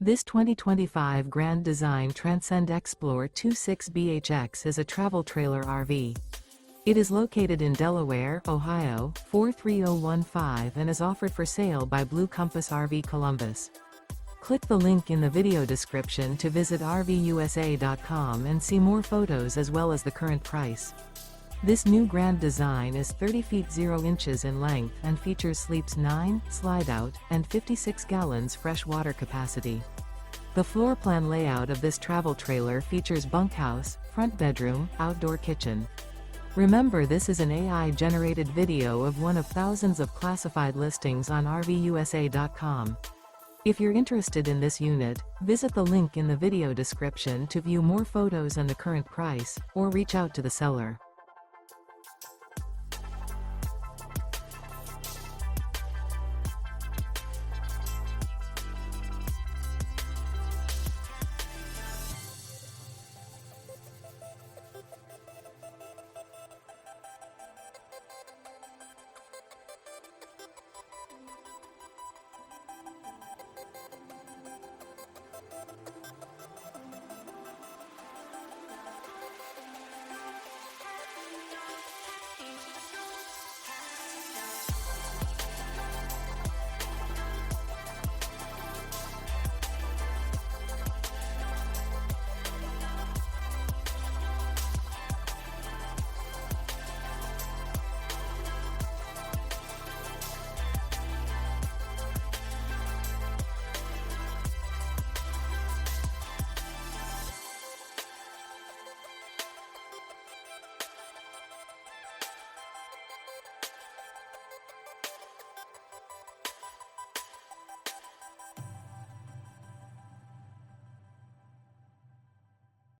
This 2025 Grand Design Transcend Xplor 26BHX is a travel trailer RV. It is located in Delaware, Ohio, 43015 and is offered for sale by Blue Compass RV Columbus. Click the link in the video description to visit RVUSA.com and see more photos as well as the current price. This new Grand Design is 30 feet 0 inches in length and features sleeps 9, Slideout, and 56 gallons fresh water capacity. The floor plan layout of this travel trailer features bunkhouse, front bedroom, outdoor kitchen. Remember, this is an AI-generated video of one of thousands of classified listings on RVUSA.com. If you're interested in this unit, visit the link in the video description to view more photos and the current price, or reach out to the seller.